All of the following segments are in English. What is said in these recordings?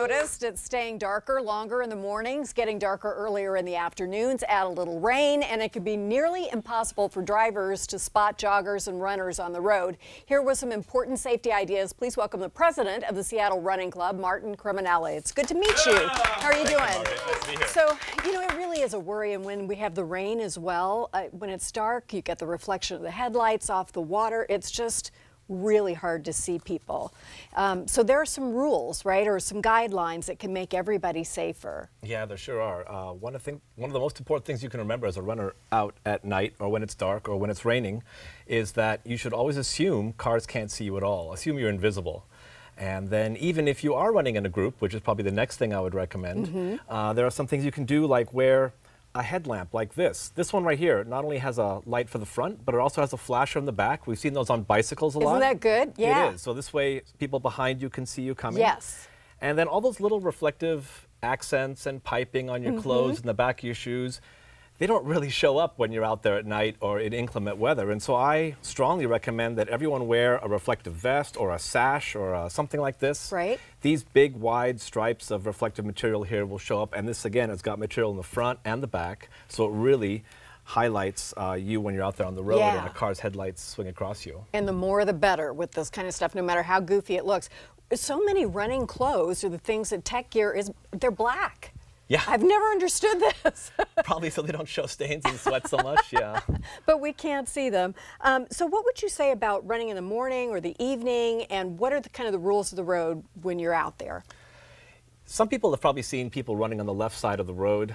noticed, it's staying darker longer in the mornings, getting darker earlier in the afternoons, add a little rain, and it could be nearly impossible for drivers to spot joggers and runners on the road. Here with some important safety ideas. Please welcome the president of the Seattle Running Club, Martin Criminale. It's good to meet you. How are you doing? Nice to be here. So, you know, it really is a worry, and when we have the rain as well, when it's dark, you get the reflection of the headlights off the water. It's just really hard to see people. So there are some rules, right, or some guidelines that can make everybody safer. Yeah, there sure are. One of the most important things you can remember as a runner out at night or when it's dark or when it's raining is that you should always assume cars can't see you at all. Assume you're invisible. And then even if you are running in a group, which is probably the next thing I would recommend, there are some things you can do, like wear a headlamp like this. This one right here not only has a light for the front, but it also has a flasher in the back. We've seen those on bicycles a lot. Isn't that good? Yeah. It is. So this way people behind you can see you coming. Yes. And then all those little reflective accents and piping on your clothes and the back of your shoes, they don't really show up when you're out there at night or in inclement weather. And so I strongly recommend that everyone wear a reflective vest or a sash or something like this. Right. These big wide stripes of reflective material here will show up. And this, again, has got material in the front and the back. So it really highlights you when you're out there on the road and a car's headlights swing across you. And the more the better with this kind of stuff, no matter how goofy it looks. So many running clothes or the things that tech gear is, they're black. Yeah. I've never understood this. Probably so they don't show stains and sweat so much, yeah. But we can't see them. So what would you say about running in the morning or the evening, and what are the kind of the rules of the road when you're out there? Some people have probably seen people running on the left side of the road.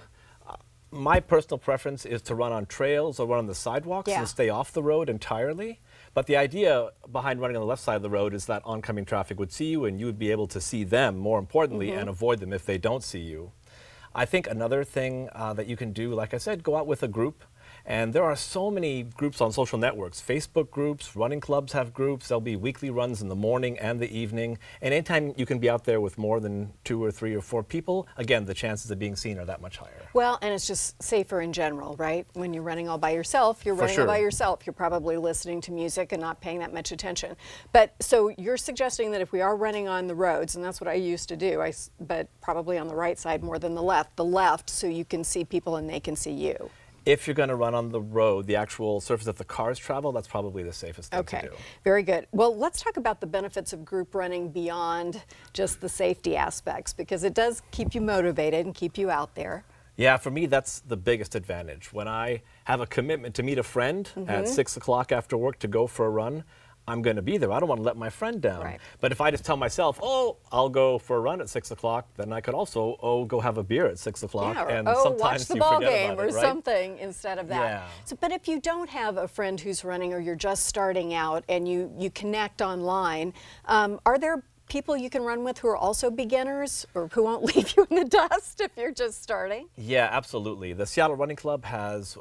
My personal preference is to run on trails or run on the sidewalks and stay off the road entirely. But the idea behind running on the left side of the road is that oncoming traffic would see you and you would be able to see them, more importantly, and avoid them if they don't see you. I think another thing that you can do, like I said, go out with a group. And there are so many groups on social networks. Facebook groups, running clubs have groups. There'll be weekly runs in the morning and the evening. And anytime you can be out there with more than 2 or 3 or 4 people, again, the chances of being seen are that much higher. Well, and it's just safer in general, right? When you're running all by yourself, you're running all by yourself. You're probably listening to music and not paying that much attention. But so you're suggesting that if we are running on the roads, and that's what I used to do, but probably on the right side more than the left so you can see people and they can see you. If you're going to run on the road, the actual surface that the cars travel, that's probably the safest thing to do. Okay, very good. Well, let's talk about the benefits of group running beyond just the safety aspects, because it does keep you motivated and keep you out there. Yeah, for me, that's the biggest advantage. When I have a commitment to meet a friend at 6 o'clock after work to go for a run, I'm going to be there. I don't want to let my friend down. Right. But if I just tell myself, oh, I'll go for a run at 6 o'clock, then I could also, go have a beer at 6 o'clock. Yeah, or, and sometimes watch the you ball forget game about or it, right? something instead of that. Yeah. So, but if you don't have a friend who's running or you're just starting out and you connect online, are there people you can run with who are also beginners or who won't leave you in the dust if you're just starting? Yeah, absolutely. The Seattle Running Club has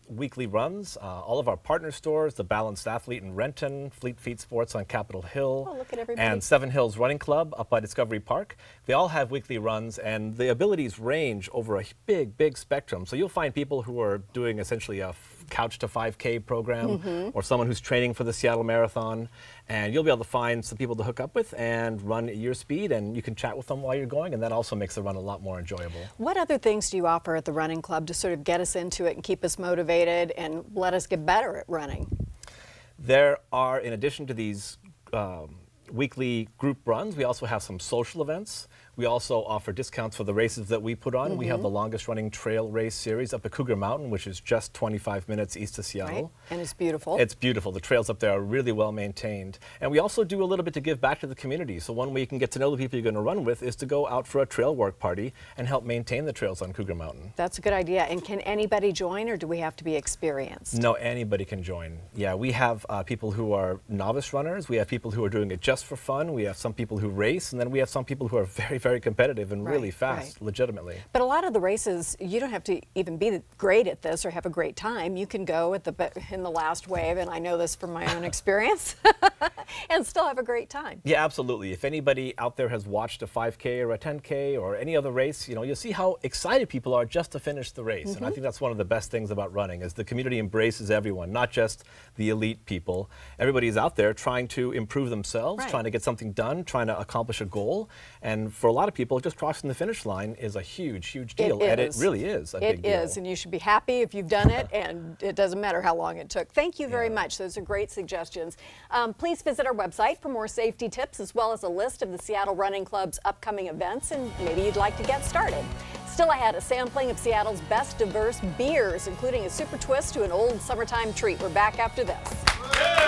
weekly runs. All of our partner stores, the Balanced Athlete in Renton, Fleet Feet Sports on Capitol Hill, look at everybody. and Seven Hills Running Club up by Discovery Park. They all have weekly runs, and the abilities range over a big spectrum. So you'll find people who are doing essentially a couch to 5K program, or someone who's training for the Seattle Marathon, and you'll be able to find some people to hook up with and run at your speed, and you can chat with them while you're going, and that also makes the run a lot more enjoyable. What other things do you offer at the running club to sort of get us into it and keep us motivated and let us get better at running? There are, in addition to these weekly group runs, we also have some social events. We also offer discounts for the races that we put on. We have the longest running trail race series up at Cougar Mountain, which is just 25 minutes east of Seattle. Right. And it's beautiful. It's beautiful. The trails up there are really well maintained. And we also do a little bit to give back to the community. So one way you can get to know the people you're going to run with is to go out for a trail work party and help maintain the trails on Cougar Mountain. That's a good idea. And can anybody join, or do we have to be experienced? No, anybody can join. Yeah, we have people who are novice runners. We have people who are doing it just for fun. We have some people who race, and then we have some people who are very competitive and really fast, legitimately. But a lot of the races, you don't have to even be great at this or have a great time. You can go at in the last wave, and I know this from my own experience, and still have a great time. Yeah, absolutely. If anybody out there has watched a 5K or a 10K or any other race, you know, you'll see how excited people are just to finish the race. And I think that's one of the best things about running, is the community embraces everyone, not just the elite people. Everybody's out there trying to improve themselves, trying to get something done, trying to accomplish a goal. And for a lot lot of people, just crossing the finish line is a huge, huge deal. And it really is a big deal. It is, and you should be happy if you've done it, and it doesn't matter how long it took. Thank you very much. Those are great suggestions. Please visit our website for more safety tips, as well as a list of the Seattle Running Club's upcoming events, and maybe you'd like to get started. Still ahead, a sampling of Seattle's best diverse beers, including a super twist to an old summertime treat. We're back after this.